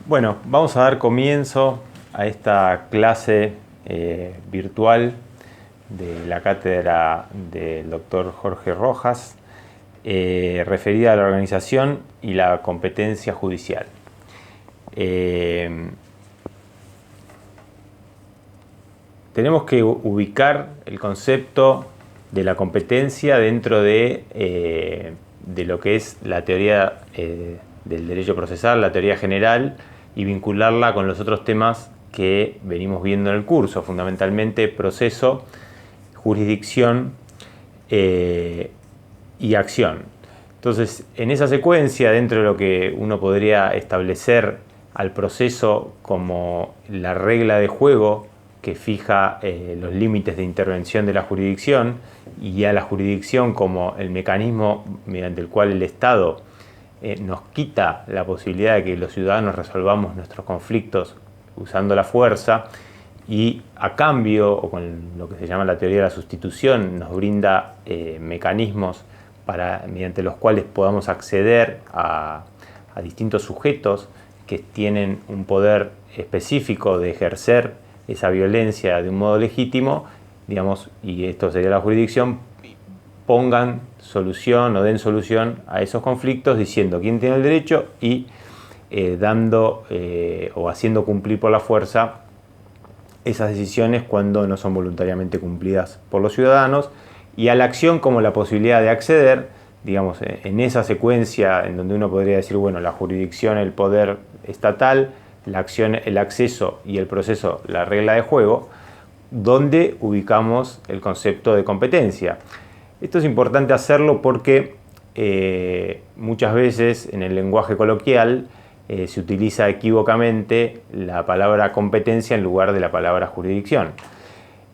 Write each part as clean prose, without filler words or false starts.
Bueno, vamos a dar comienzo a esta clase virtual de la cátedra del doctor Jorge Rojas, referida a la organización y la competencia judicial. Tenemos que ubicar el concepto de la competencia dentro de lo que es la teoría del derecho procesal, la teoría general, y vincularla con los otros temas que venimos viendo en el curso, fundamentalmente proceso, jurisdicción y acción. Entonces, en esa secuencia, dentro de lo que uno podría establecer al proceso como la regla de juego que fija los límites de intervención de la jurisdicción, y a la jurisdicción como el mecanismo mediante el cual el Estado nos quita la posibilidad de que los ciudadanos resolvamos nuestros conflictos usando la fuerza, y a cambio, o con lo que se llama la teoría de la sustitución, nos brinda mecanismos mediante los cuales podamos acceder a distintos sujetos que tienen un poder específico de ejercer esa violencia de un modo legítimo, digamos, y esto sería la jurisdicción, pongan solución o den solución a esos conflictos diciendo quién tiene el derecho y dando o haciendo cumplir por la fuerza esas decisiones cuando no son voluntariamente cumplidas por los ciudadanos, y a la acción como la posibilidad de acceder, digamos, en esa secuencia en donde uno podría decir, bueno, la jurisdicción, el poder estatal, la acción, el acceso, y el proceso, la regla de juego, donde ubicamos el concepto de competencia. Esto es importante hacerlo porque muchas veces en el lenguaje coloquial se utiliza equívocamente la palabra competencia en lugar de la palabra jurisdicción.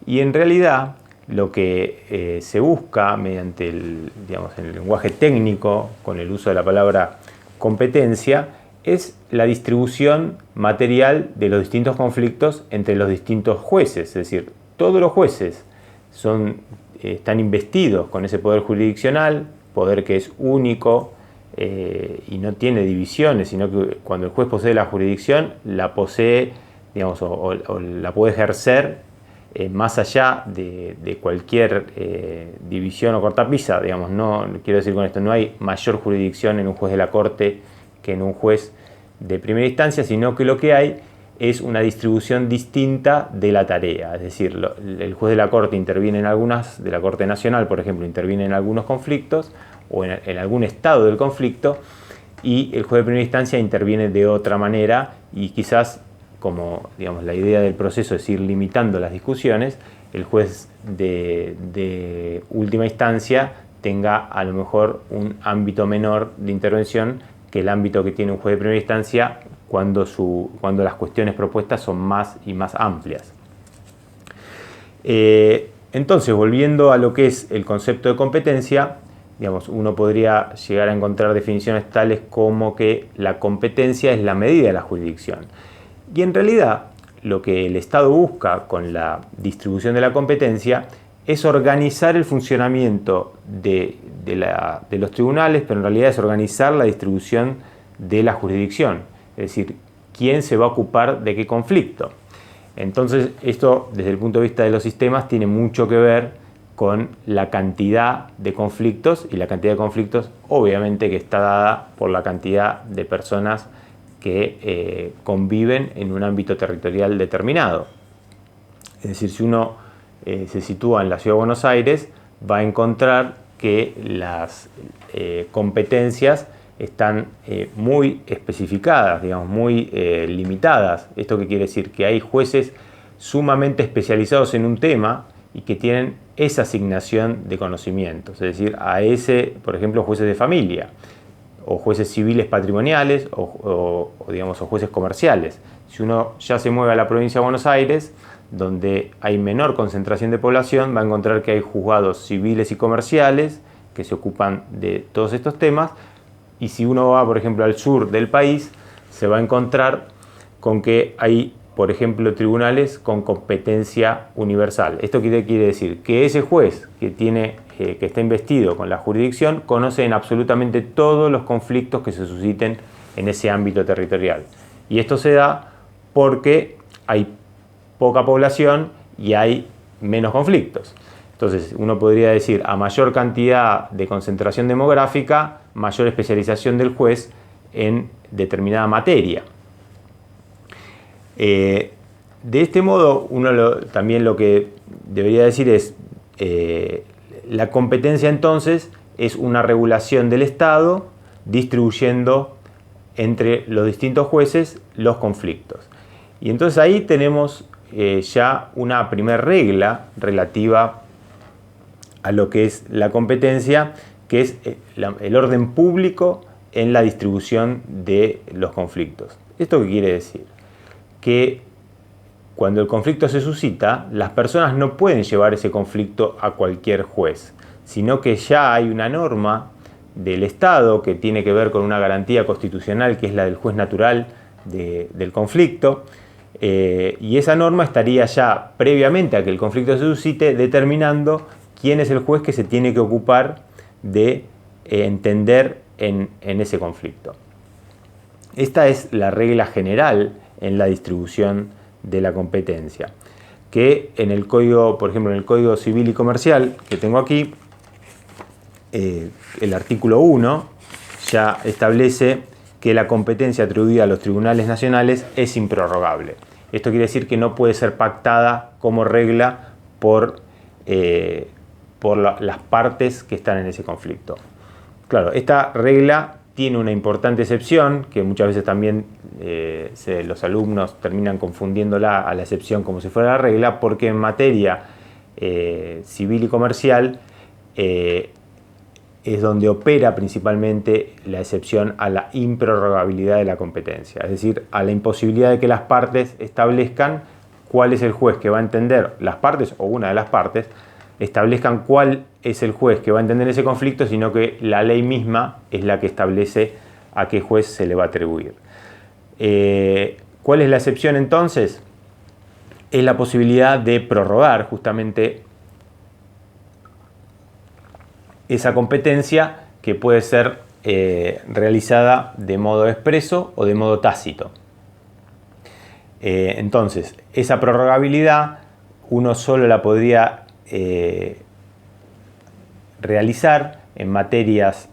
Y en realidad lo que se busca mediante el lenguaje técnico, con el uso de la palabra competencia, es la distribución material de los distintos conflictos entre los distintos jueces. Es decir, todos los jueces están investidos con ese poder jurisdiccional, poder que es único y no tiene divisiones, sino que cuando el juez posee la jurisdicción, la posee, digamos, o la puede ejercer más allá de cualquier división o cortapisa. Digamos, no quiero decir con esto, no hay mayor jurisdicción en un juez de la Corte que en un juez de primera instancia, sino que lo que hay es una distribución distinta de la tarea. Es decir, el juez de la Corte interviene en algunas, de la Corte Nacional, por ejemplo, interviene en algunos conflictos o en algún estado del conflicto, y el juez de primera instancia interviene de otra manera, y quizás, como digamos, la idea del proceso es ir limitando las discusiones, el juez de última instancia tenga a lo mejor un ámbito menor de intervención que el ámbito que tiene un juez de primera instancia cuando las cuestiones propuestas son más y más amplias. Entonces, volviendo a lo que es el concepto de competencia, digamos, uno podría llegar a encontrar definiciones tales como que la competencia es la medida de la jurisdicción. Y en realidad, lo que el Estado busca con la distribución de la competencia es organizar el funcionamiento de los tribunales, pero en realidad es organizar la distribución de la jurisdicción. Es decir, quién se va a ocupar de qué conflicto. Entonces, esto, desde el punto de vista de los sistemas, tiene mucho que ver con la cantidad de conflictos, y la cantidad de conflictos, obviamente, que está dada por la cantidad de personas que conviven en un ámbito territorial determinado. Es decir, si uno se sitúa en la Ciudad de Buenos Aires, va a encontrar que las competencias están muy especificadas, digamos, muy limitadas. ¿Esto qué quiere decir? Que hay jueces sumamente especializados en un tema y que tienen esa asignación de conocimientos. Es decir, por ejemplo, jueces de familia, o jueces civiles patrimoniales, o jueces comerciales. Si uno ya se mueve a la provincia de Buenos Aires, donde hay menor concentración de población, va a encontrar que hay juzgados civiles y comerciales que se ocupan de todos estos temas. Y si uno va, por ejemplo, al sur del país, se va a encontrar con que hay, por ejemplo, tribunales con competencia universal. ¿Esto qué quiere decir? Que ese juez que está investido con la jurisdicción conoce en absolutamente todos los conflictos que se susciten en ese ámbito territorial. Y esto se da porque hay poca población y hay menos conflictos. Entonces, uno podría decir, a mayor cantidad de concentración demográfica, mayor especialización del juez en determinada materia. De este modo, también lo que debería decir es, la competencia entonces es una regulación del Estado distribuyendo entre los distintos jueces los conflictos. Y entonces ahí tenemos ya una primera regla relativa a lo que es la competencia, que es el orden público en la distribución de los conflictos. ¿Esto qué quiere decir? Que cuando el conflicto se suscita, las personas no pueden llevar ese conflicto a cualquier juez, sino que ya hay una norma del Estado que tiene que ver con una garantía constitucional, que es la del juez natural del conflicto, y esa norma estaría ya previamente a que el conflicto se suscite determinando quién es el juez que se tiene que ocupar de entender en ese conflicto. Esta es la regla general en la distribución de la competencia, que en el código, por ejemplo, en el Código Civil y Comercial que tengo aquí, el artículo 1 ya establece que la competencia atribuida a los tribunales nacionales es improrrogable. Esto quiere decir que no puede ser pactada como regla por las partes que están en ese conflicto. Claro, esta regla tiene una importante excepción, que muchas veces también los alumnos terminan confundiéndola a la excepción como si fuera la regla, porque en materia civil y comercial es donde opera principalmente la excepción a la improrrogabilidad de la competencia, es decir, a la imposibilidad de que las partes establezcan cuál es el juez que va a entender, las partes o una de las partes, establezcan cuál es el juez que va a entender ese conflicto, sino que la ley misma es la que establece a qué juez se le va a atribuir. ¿Cuál es la excepción entonces? Es la posibilidad de prorrogar justamente esa competencia, que puede ser realizada de modo expreso o de modo tácito. Entonces, esa prorrogabilidad uno solo la podría realizar en materias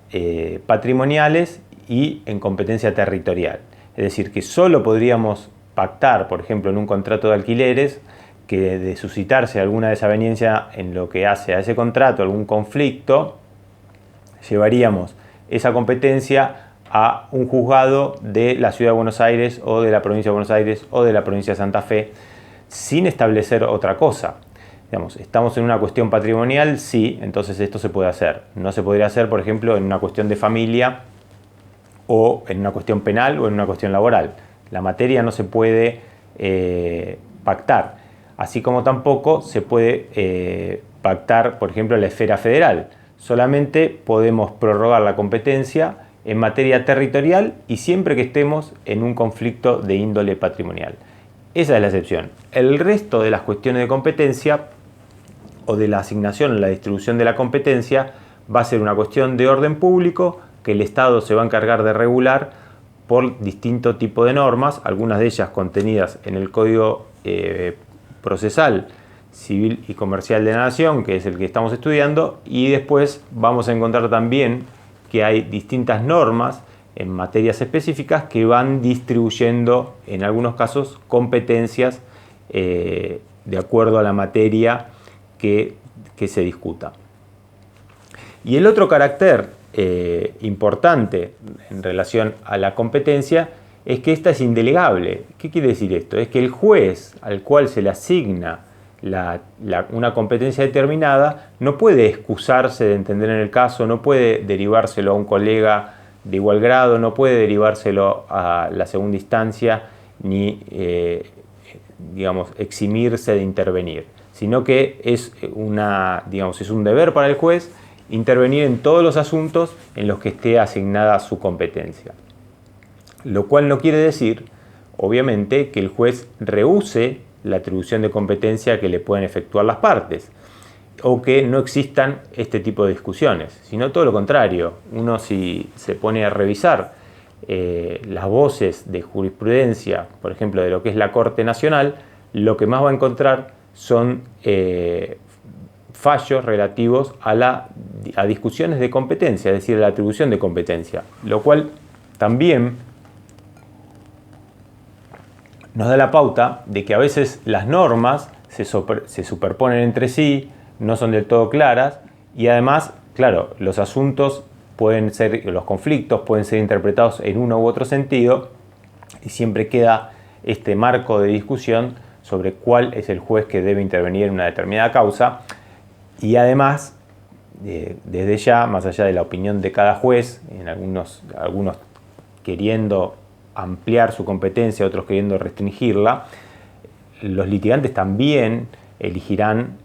patrimoniales y en competencia territorial. Es decir, que solo podríamos pactar, por ejemplo, en un contrato de alquileres, que de suscitarse alguna desaveniencia en lo que hace a ese contrato, algún conflicto, llevaríamos esa competencia a un juzgado de la Ciudad de Buenos Aires o de la Provincia de Buenos Aires o de la Provincia de Santa Fe, sin establecer otra cosa. Digamos, estamos en una cuestión patrimonial, sí, entonces esto se puede hacer. No se podría hacer, por ejemplo, en una cuestión de familia o en una cuestión penal o en una cuestión laboral. La materia no se puede pactar, así como tampoco se puede pactar, por ejemplo, en la esfera federal. Solamente podemos prorrogar la competencia en materia territorial y siempre que estemos en un conflicto de índole patrimonial. Esa es la excepción. El resto de las cuestiones de competencia o de la asignación o la distribución de la competencia va a ser una cuestión de orden público que el Estado se va a encargar de regular por distinto tipo de normas, algunas de ellas contenidas en el Código Procesal Civil y Comercial de la Nación, que es el que estamos estudiando, y después vamos a encontrar también que hay distintas normas en materias específicas que van distribuyendo, en algunos casos, competencias de acuerdo a la materia que se discuta. Y el otro carácter importante en relación a la competencia es que esta es indelegable. ¿Qué quiere decir esto? Es que el juez al cual se le asigna una competencia determinada no puede excusarse de entender en el caso, no puede derivárselo a un colega de igual grado, no puede derivárselo a la segunda instancia ni eximirse de intervenir, sino que es un deber para el juez intervenir en todos los asuntos en los que esté asignada su competencia. Lo cual no quiere decir, obviamente, que el juez rehúse la atribución de competencia que le pueden efectuar las partes, o que no existan este tipo de discusiones, sino todo lo contrario. Uno, si se pone a revisar las voces de jurisprudencia, por ejemplo, de lo que es la Corte Nacional, lo que más va a encontrar son fallos relativos a discusiones de competencia, es decir, a la atribución de competencia, lo cual también nos da la pauta de que a veces las normas se superponen entre sí, no son del todo claras y además, claro, los asuntos los conflictos pueden ser interpretados en uno u otro sentido y siempre queda este marco de discusión sobre cuál es el juez que debe intervenir en una determinada causa y además, desde ya, más allá de la opinión de cada juez, en algunos queriendo ampliar su competencia, otros queriendo restringirla, los litigantes también elegirán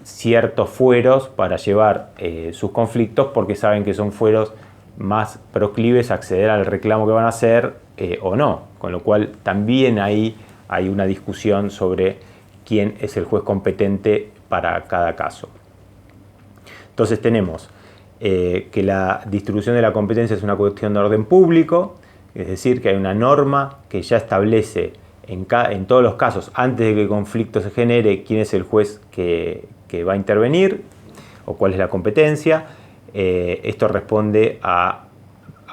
ciertos fueros para llevar sus conflictos porque saben que son fueros más proclives a acceder al reclamo que van a hacer o no, con lo cual también ahí hay una discusión sobre quién es el juez competente para cada caso. Entonces tenemos que la distribución de la competencia es una cuestión de orden público, es decir, que hay una norma que ya establece en todos los casos, antes de que el conflicto se genere, quién es el juez que va a intervenir o cuál es la competencia. Esto responde a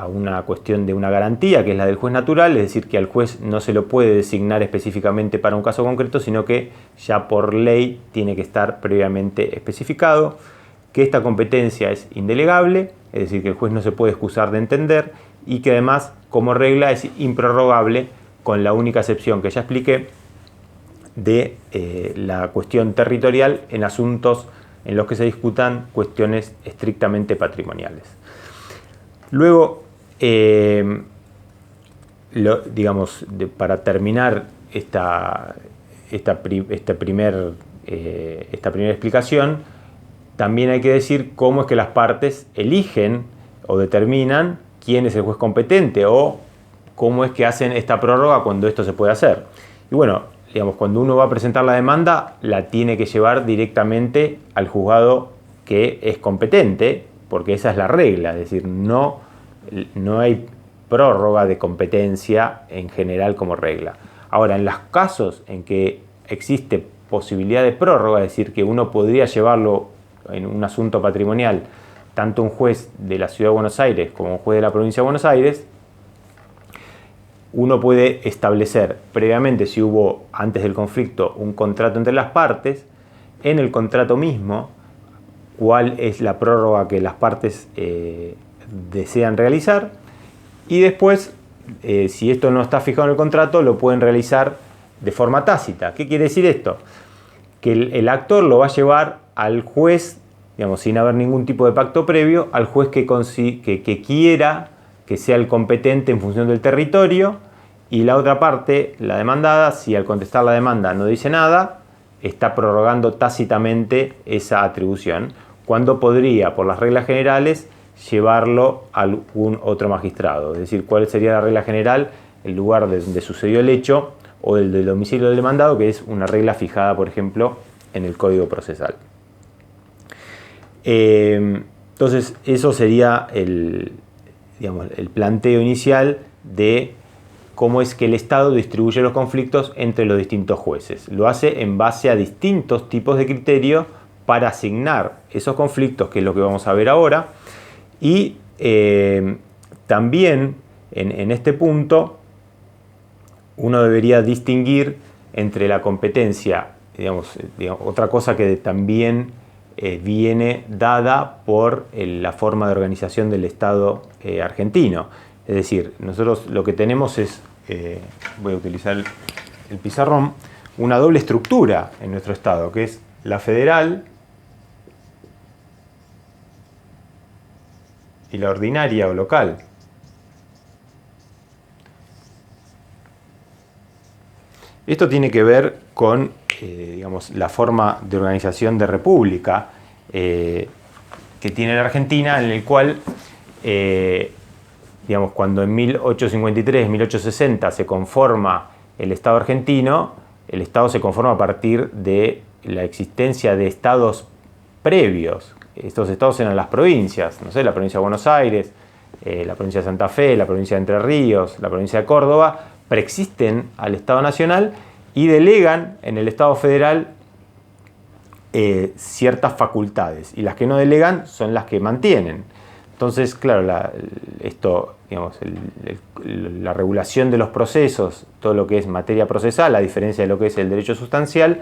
una cuestión de una garantía, que es la del juez natural, es decir, que al juez no se lo puede designar específicamente para un caso concreto, sino que ya por ley tiene que estar previamente especificado, que esta competencia es indelegable, es decir, que el juez no se puede excusar de entender y que además, como regla, es improrrogable, con la única excepción que ya expliqué de la cuestión territorial en asuntos en los que se discutan cuestiones estrictamente patrimoniales. Luego, para terminar esta primera explicación, también hay que decir cómo es que las partes eligen o determinan quién es el juez competente o cómo es que hacen esta prórroga cuando esto se puede hacer. Y bueno, cuando uno va a presentar la demanda, la tiene que llevar directamente al juzgado que es competente, porque esa es la regla, es decir, no hay prórroga de competencia en general como regla. Ahora, en los casos en que existe posibilidad de prórroga, es decir, que uno podría llevarlo en un asunto patrimonial, tanto un juez de la Ciudad de Buenos Aires como un juez de la Provincia de Buenos Aires, uno puede establecer previamente, si hubo antes del conflicto un contrato entre las partes, en el contrato mismo, cuál es la prórroga que las partes desean realizar y después, si esto no está fijado en el contrato, lo pueden realizar de forma tácita. ¿Qué quiere decir esto? Que el actor lo va a llevar al juez, sin haber ningún tipo de pacto previo, al juez que quiera que sea el competente en función del territorio, y la otra parte, la demandada, si al contestar la demanda no dice nada, está prorrogando tácitamente esa atribución, cuando podría, por las reglas generales, llevarlo a algún otro magistrado. Es decir, ¿cuál sería la regla general? El lugar donde sucedió el hecho o el del domicilio del demandado, que es una regla fijada, por ejemplo, en el Código Procesal. Entonces, eso sería el planteo inicial de cómo es que el Estado distribuye los conflictos entre los distintos jueces. Lo hace en base a distintos tipos de criterios para asignar esos conflictos, que es lo que vamos a ver ahora. Y también en este punto uno debería distinguir entre la competencia, otra cosa que también viene dada por la forma de organización del Estado argentino. Es decir, nosotros lo que tenemos es, voy a utilizar el pizarrón, una doble estructura en nuestro Estado, que es la federal y la ordinaria o local. Esto tiene que ver con la forma de organización de república que tiene la Argentina, en el cual cuando en 1853, 1860 se conforma el Estado argentino, el Estado se conforma a partir de la existencia de estados previos. Estos estados eran las provincias, la provincia de Buenos Aires, la provincia de Santa Fe, la provincia de Entre Ríos, la provincia de Córdoba, preexisten al Estado Nacional y delegan en el Estado Federal ciertas facultades, y las que no delegan son las que mantienen. Entonces, claro, la regulación de los procesos, todo lo que es materia procesal, a diferencia de lo que es el derecho sustancial,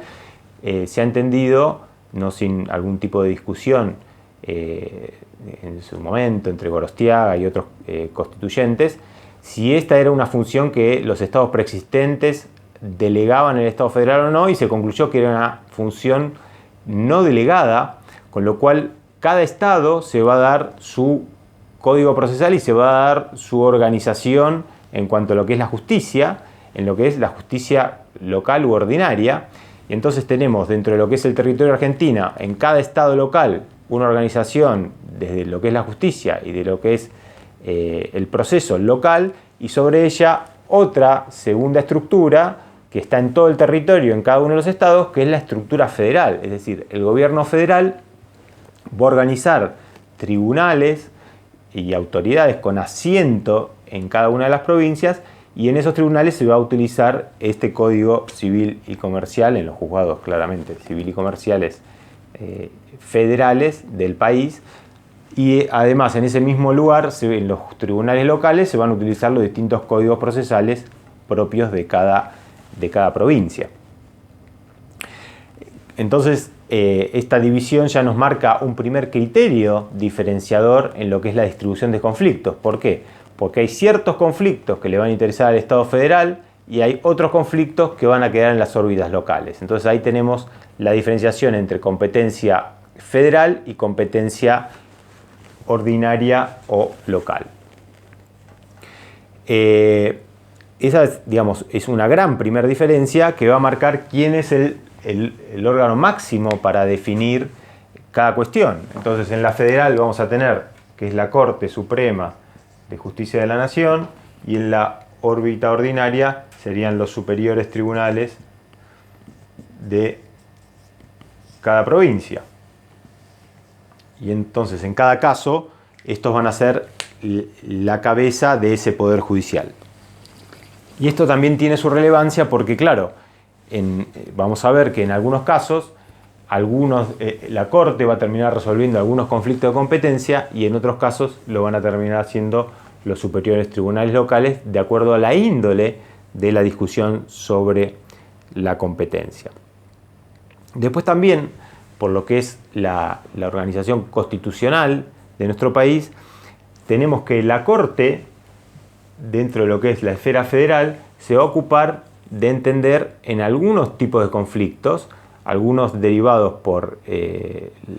se ha entendido, no sin algún tipo de discusión en su momento entre Gorostiaga y otros constituyentes, si esta era una función que los estados preexistentes delegaban en el Estado Federal o no, y se concluyó que era una función no delegada, con lo cual cada estado se va a dar su código procesal y se va a dar su organización en cuanto a lo que es la justicia, en lo que es la justicia local u ordinaria. Y entonces tenemos dentro de lo que es el territorio de Argentina, en cada estado local, una organización desde lo que es la justicia y de lo que es el proceso local, y sobre ella otra segunda estructura que está en todo el territorio, en cada uno de los estados, que es la estructura federal. Es decir, el gobierno federal va a organizar tribunales y autoridades con asiento en cada una de las provincias, y en esos tribunales se va a utilizar este código civil y comercial, en los juzgados claramente civil y comerciales federales del país, y además en ese mismo lugar, en los tribunales locales, se van a utilizar los distintos códigos procesales propios de cada provincia. Entonces, esta división ya nos marca un primer criterio diferenciador en lo que es la distribución de conflictos. ¿Por qué? Porque hay ciertos conflictos que le van a interesar al Estado federal y hay otros conflictos que van a quedar en las órbitas locales. Entonces ahí tenemos la diferenciación entre competencia federal y competencia ordinaria o local. Esa es una gran primera diferencia que va a marcar quién es el órgano máximo para definir cada cuestión. Entonces, en la federal vamos a tener que es la Corte Suprema de Justicia de la Nación, y en la órbita ordinaria serían los superiores tribunales de cada provincia. Y entonces, en cada caso, estos van a ser la cabeza de ese poder judicial. Y esto también tiene su relevancia porque, claro, vamos a ver que en algunos casos la Corte va a terminar resolviendo algunos conflictos de competencia, y en otros casos lo van a terminar haciendo los superiores tribunales locales, de acuerdo a la índole de la discusión sobre la competencia. Después también, por lo que es la organización constitucional de nuestro país, tenemos que la Corte, dentro de lo que es la esfera federal, se va a ocupar de entender en algunos tipos de conflictos, algunos derivados por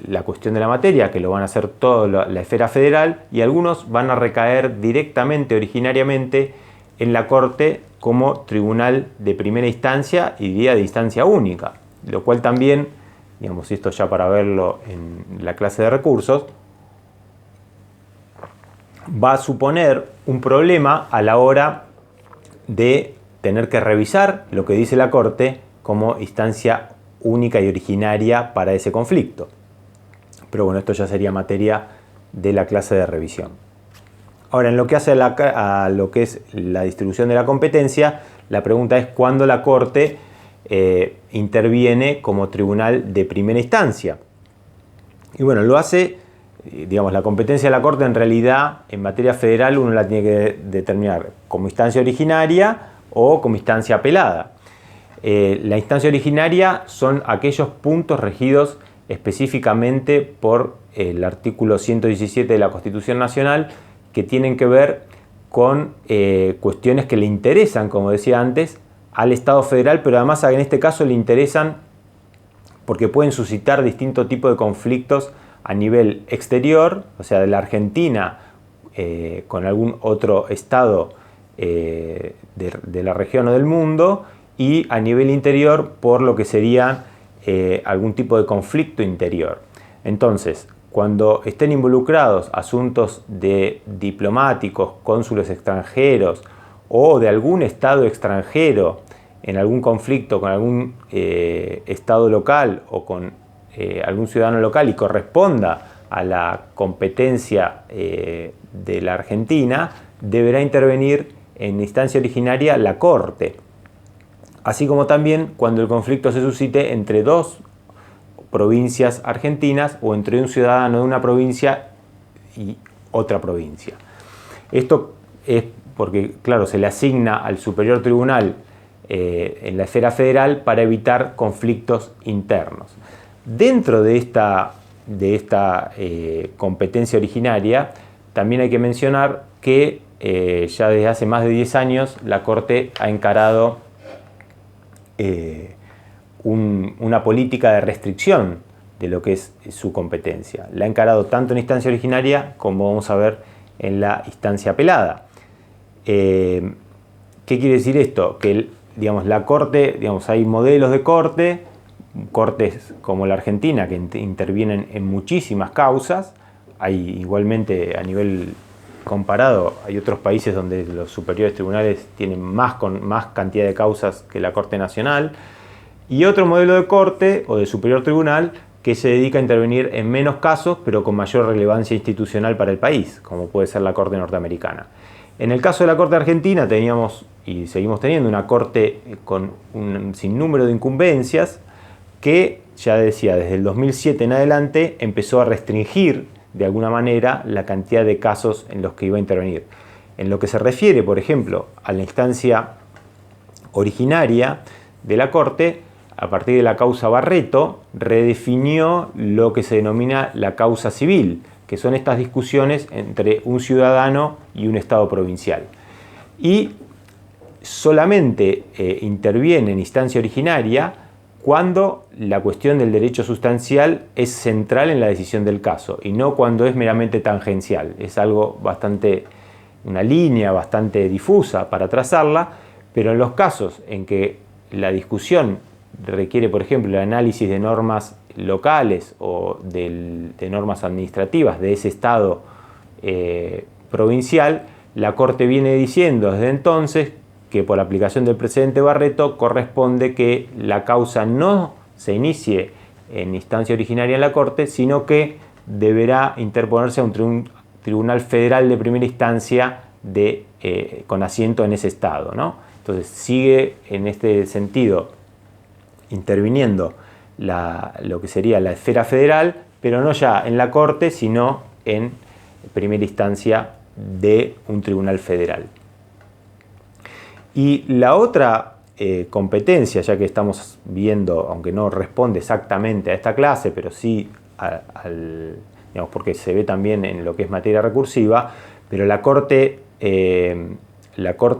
la cuestión de la materia, que lo van a hacer toda la esfera federal, y algunos van a recaer directamente, originariamente, en la Corte como tribunal de primera instancia y de instancia única, lo cual también, digamos, esto ya para verlo en la clase de recursos, va a suponer un problema a la hora de tener que revisar lo que dice la Corte como instancia única y originaria para ese conflicto. Pero bueno, esto ya sería materia de la clase de revisión. Ahora, en lo que hace a lo que es la distribución de la competencia, la pregunta es cuándo la Corte interviene como tribunal de primera instancia. Y bueno, lo hace, digamos, la competencia de la Corte en realidad en materia federal uno la tiene que determinar como instancia originaria o como instancia apelada. La instancia originaria son aquellos puntos regidos específicamente por el artículo 117 de la Constitución Nacional, que tienen que ver con cuestiones que le interesan, como decía antes, al Estado federal, pero además en este caso le interesan porque pueden suscitar distintos tipos de conflictos a nivel exterior, o sea, de la Argentina con algún otro estado de la región o del mundo, y a nivel interior por lo que sería algún tipo de conflicto interior. Entonces, cuando estén involucrados asuntos de diplomáticos, cónsules extranjeros o de algún estado extranjero en algún conflicto con algún estado local o con algún ciudadano local y corresponda a la competencia de la Argentina, deberá intervenir en instancia originaria la Corte, así como también cuando el conflicto se suscite entre dos provincias argentinas o entre un ciudadano de una provincia y otra provincia. Esto es porque, claro, se le asigna al Superior Tribunal en la esfera federal para evitar conflictos internos. Dentro de esta competencia originaria, también hay que mencionar que ya desde hace más de 10 años la Corte ha encarado una política de restricción de lo que es su competencia. La ha encarado tanto en instancia originaria como vamos a ver en la instancia apelada. ¿Qué quiere decir esto? Que la Corte, hay modelos de cortes como la Argentina que intervienen en muchísimas causas. Hay igualmente a nivel comparado, hay otros países donde los superiores tribunales tienen más cantidad de causas que la Corte Nacional. Y otro modelo de corte o de superior tribunal que se dedica a intervenir en menos casos pero con mayor relevancia institucional para el país, como puede ser la Corte norteamericana. En el caso de la Corte Argentina teníamos y seguimos teniendo una Corte con un sinnúmero de incumbencias que, ya decía, desde el 2007 en adelante empezó a restringir de alguna manera la cantidad de casos en los que iba a intervenir. En lo que se refiere, por ejemplo, a la instancia originaria de la Corte, a partir de la causa Barreto, redefinió lo que se denomina la causa civil, que son estas discusiones entre un ciudadano y un Estado provincial. Y solamente interviene en instancia originaria cuando la cuestión del derecho sustancial es central en la decisión del caso y no cuando es meramente tangencial. Es algo una línea bastante difusa para trazarla, pero en los casos en que la discusión requiere, por ejemplo, el análisis de normas locales o de normas administrativas de ese Estado provincial, la Corte viene diciendo desde entonces que por aplicación del precedente Barreto corresponde que la causa no se inicie en instancia originaria en la Corte, sino que deberá interponerse ante un tribunal federal de primera instancia con asiento en ese Estado, ¿no? Entonces sigue en este sentido interviniendo lo que sería la esfera federal, pero no ya en la Corte, sino en primera instancia de un tribunal federal. Y la otra competencia, ya que estamos viendo, aunque no responde exactamente a esta clase, pero sí porque se ve también en lo que es materia recursiva, pero la Corte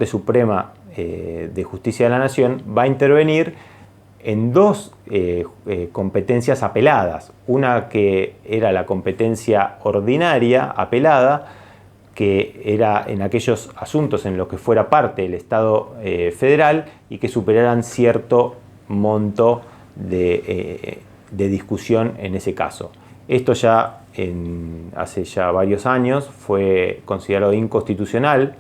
Suprema de Justicia de la Nación va a intervenir en dos competencias apeladas. Una que era la competencia ordinaria apelada, que era en aquellos asuntos en los que fuera parte el Estado federal y que superaran cierto monto de discusión en ese caso. Esto ya hace ya varios años fue considerado inconstitucional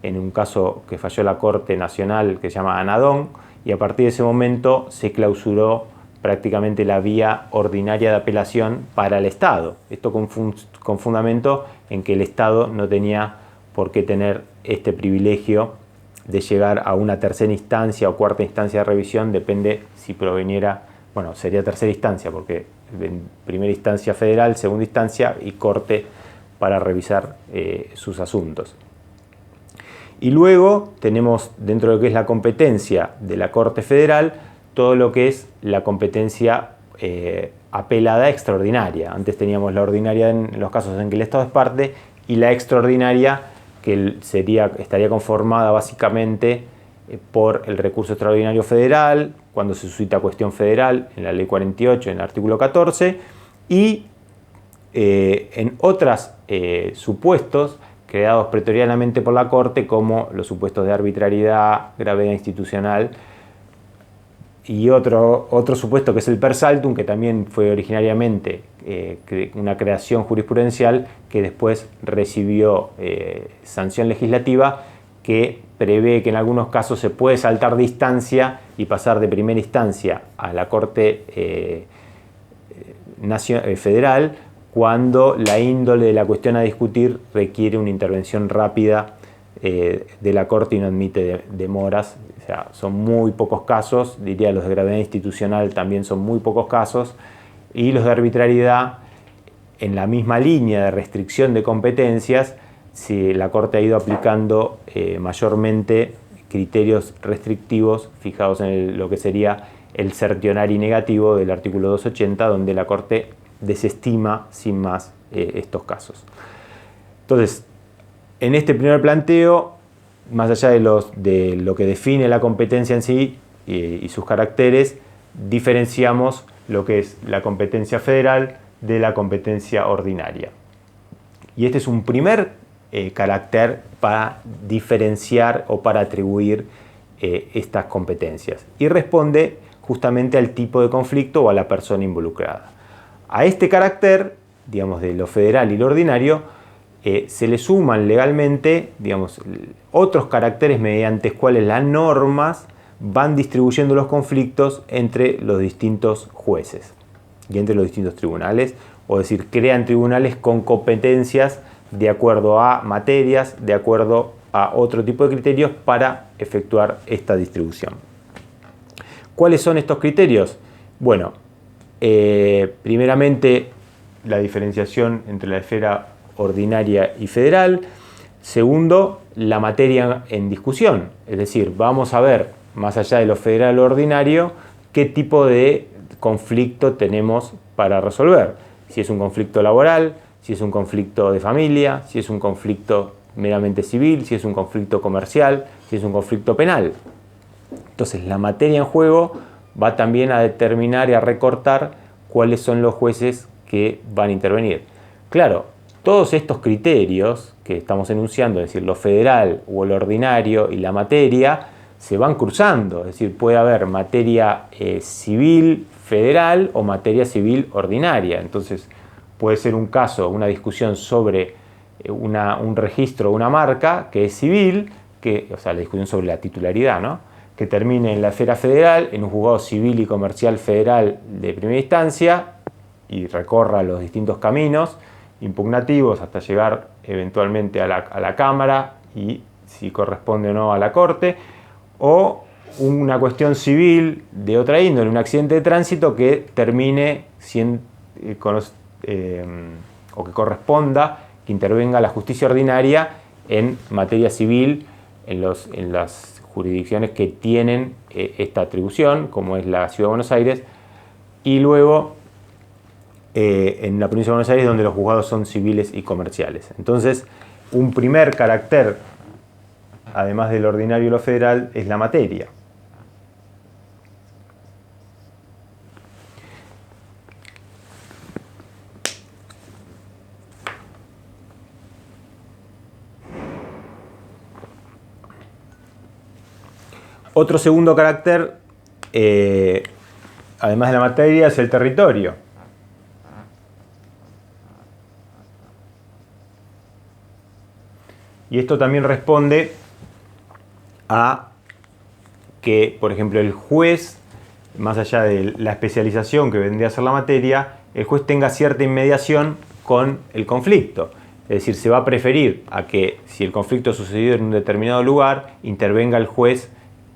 en un caso que falló la Corte Nacional que se llama Anadón, y a partir de ese momento se clausuró prácticamente la vía ordinaria de apelación para el Estado. Esto con fundamento en que el Estado no tenía por qué tener este privilegio de llegar a una tercera instancia o cuarta instancia de revisión, depende si proveniera, sería tercera instancia, porque en primera instancia federal, segunda instancia y Corte para revisar sus asuntos. Y luego tenemos dentro de lo que es la competencia de la Corte Federal, todo lo que es la competencia apelada extraordinaria. Antes teníamos la ordinaria en los casos en que el Estado es parte y la extraordinaria que estaría conformada básicamente por el recurso extraordinario federal, cuando se suscita cuestión federal en la Ley 48, en el artículo 14, y en otros supuestos creados pretorianamente por la Corte, como los supuestos de arbitrariedad, gravedad institucional, y otro supuesto que es el per saltum, que también fue originariamente una creación jurisprudencial que después recibió sanción legislativa, que prevé que en algunos casos se puede saltar de instancia y pasar de primera instancia a la Corte Federal cuando la índole de la cuestión a discutir requiere una intervención rápida de la Corte y no admite demoras. O sea, son muy pocos casos, diría los de gravedad institucional también son muy pocos casos, y los de arbitrariedad, en la misma línea de restricción de competencias, si la Corte ha ido aplicando mayormente criterios restrictivos fijados en lo que sería el certionari negativo del artículo 280, donde la Corte desestima sin más estos casos. Entonces, en este primer planteo, más allá de lo que define la competencia en sí y sus caracteres, diferenciamos lo que es la competencia federal de la competencia ordinaria. Y este es un primer carácter para diferenciar o para atribuir estas competencias. Y responde justamente al tipo de conflicto o a la persona involucrada. A este carácter, digamos, de lo federal y lo ordinario, se le suman legalmente, digamos, otros caracteres mediante los cuales las normas van distribuyendo los conflictos entre los distintos jueces y entre los distintos tribunales, o decir, crean tribunales con competencias de acuerdo a materias, de acuerdo a otro tipo de criterios para efectuar esta distribución. ¿Cuáles son estos criterios? Bueno, primeramente la diferenciación entre la esfera ordinaria y federal. Segundo, la materia en discusión, es decir, vamos a ver, más allá de lo federal o ordinario, qué tipo de conflicto tenemos para resolver. Si es un conflicto laboral, si es un conflicto de familia, si es un conflicto meramente civil, si es un conflicto comercial, si es un conflicto penal. Entonces, la materia en juego va también a determinar y a recortar cuáles son los jueces que van a intervenir. Claro, todos estos criterios que estamos enunciando, es decir, lo federal o lo ordinario y la materia, se van cruzando. Es decir, puede haber materia civil federal o materia civil ordinaria. Entonces, puede ser un caso, una discusión sobre un registro o una marca que es civil, o sea, la discusión sobre la titularidad, ¿no?, que termine en la esfera federal, en un juzgado civil y comercial federal de primera instancia, y recorra los distintos caminos impugnativos hasta llegar eventualmente a la Cámara y si corresponde o no a la Corte, o una cuestión civil de otra índole, un accidente de tránsito que termine o que corresponda que intervenga la justicia ordinaria en materia civil en las jurisdicciones que tienen esta atribución, como es la Ciudad de Buenos Aires, y luego en la provincia de Buenos Aires, donde los juzgados son civiles y comerciales. Entonces, un primer carácter, además del ordinario y lo federal, es la materia. Otro segundo carácter, además de la materia, es el territorio. Y esto también responde a que, por ejemplo, el juez, más allá de la especialización que vendría a ser la materia, el juez tenga cierta inmediación con el conflicto. Es decir, se va a preferir a que, si el conflicto ha sucedido en un determinado lugar, intervenga el juez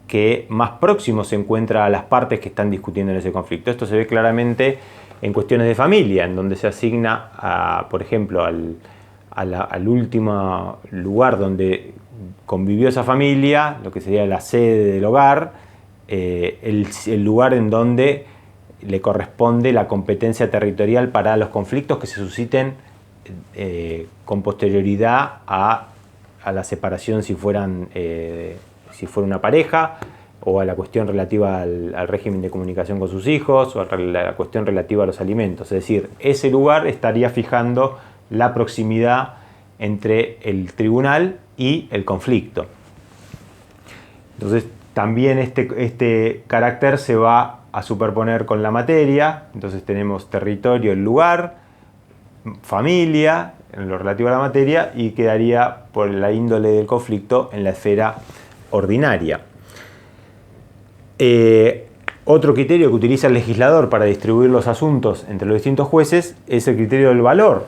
que más próximo se encuentra a las partes que están discutiendo en ese conflicto. Esto se ve claramente en cuestiones de familia, en donde se asigna, por ejemplo, al último lugar donde convivió esa familia, lo que sería la sede del hogar, el lugar en donde le corresponde la competencia territorial para los conflictos que se susciten con posterioridad a la separación, si fuera una pareja, o a la cuestión relativa al régimen de comunicación con sus hijos, o a la cuestión relativa a los alimentos. Es decir, ese lugar estaría fijando la proximidad entre el tribunal y el conflicto. Entonces, también este carácter se va a superponer con la materia. Entonces tenemos territorio, el lugar, familia, en lo relativo a la materia, y quedaría por la índole del conflicto en la esfera ordinaria. Otro criterio que utiliza el legislador para distribuir los asuntos entre los distintos jueces es el criterio del valor.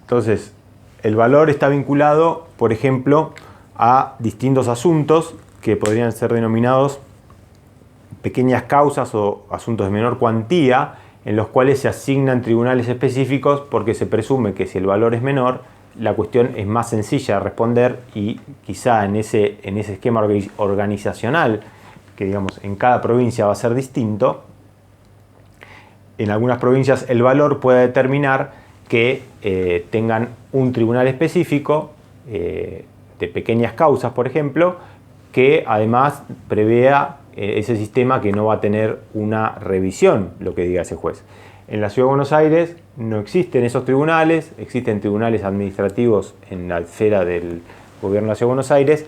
Entonces, el valor está vinculado, por ejemplo, a distintos asuntos que podrían ser denominados pequeñas causas o asuntos de menor cuantía, en los cuales se asignan tribunales específicos porque se presume que si el valor es menor, la cuestión es más sencilla de responder y quizá en ese esquema organizacional, que digamos en cada provincia va a ser distinto, en algunas provincias el valor puede determinar que tengan un tribunal específico de pequeñas causas, por ejemplo, que además prevea ese sistema que no va a tener una revisión, lo que diga ese juez. En la Ciudad de Buenos Aires no existen esos tribunales, existen tribunales administrativos en la esfera del gobierno de la Ciudad de Buenos Aires.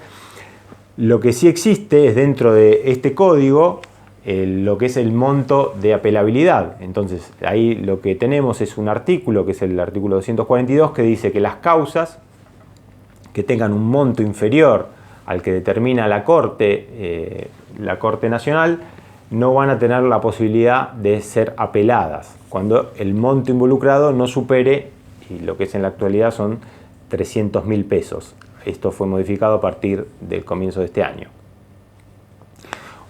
Lo que sí existe es dentro de este código lo que es el monto de apelabilidad. Entonces ahí lo que tenemos es un artículo, que es el artículo 242, que dice que las causas que tengan un monto inferior al que determina la Corte Nacional, no van a tener la posibilidad de ser apeladas cuando el monto involucrado no supere, y lo que es en la actualidad son 300.000 pesos. Esto fue modificado a partir del comienzo de este año.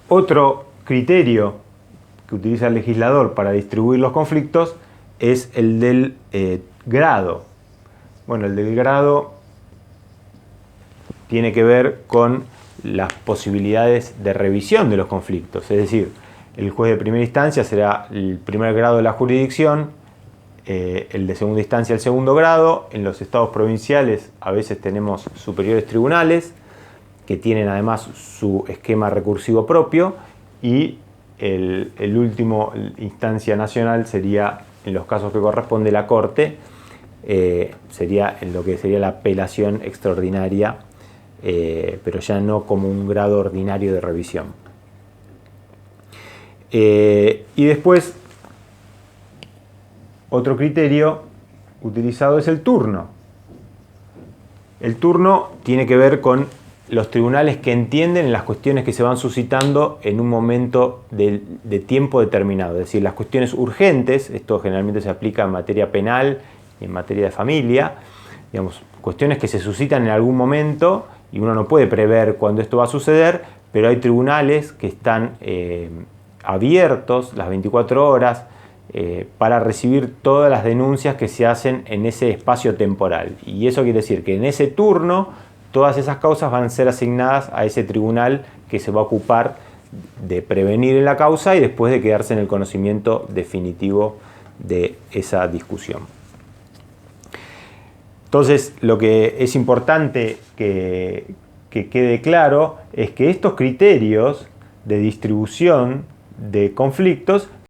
Otro criterio que utiliza el legislador para distribuir los conflictos es el del grado. Bueno, el del grado tiene que ver con las posibilidades de revisión de los conflictos, es decir, el juez de primera instancia será el primer grado de la jurisdicción, el de segunda instancia el segundo grado. En los estados provinciales a veces tenemos superiores tribunales que tienen además su esquema recursivo propio, y el último instancia nacional sería, en los casos que corresponde la Corte, sería en lo que sería la apelación extraordinaria, pero ya no como un grado ordinario de revisión. Y después, otro criterio utilizado es el turno. El turno tiene que ver con los tribunales que entienden las cuestiones que se van suscitando en un momento de tiempo determinado. Es decir, las cuestiones urgentes, esto generalmente se aplica en materia penal y en materia de familia, digamos, cuestiones que se suscitan en algún momento y uno no puede prever cuándo esto va a suceder, pero hay tribunales que están abiertos las 24 horas para recibir todas las denuncias que se hacen en ese espacio temporal. Y eso quiere decir que en ese turno todas esas causas van a ser asignadas a ese tribunal que se va a ocupar de prevenir en la causa y después de quedarse en el conocimiento definitivo de esa discusión. Entonces, lo que es importante que quede claro es que estos criterios de distribución de conflictos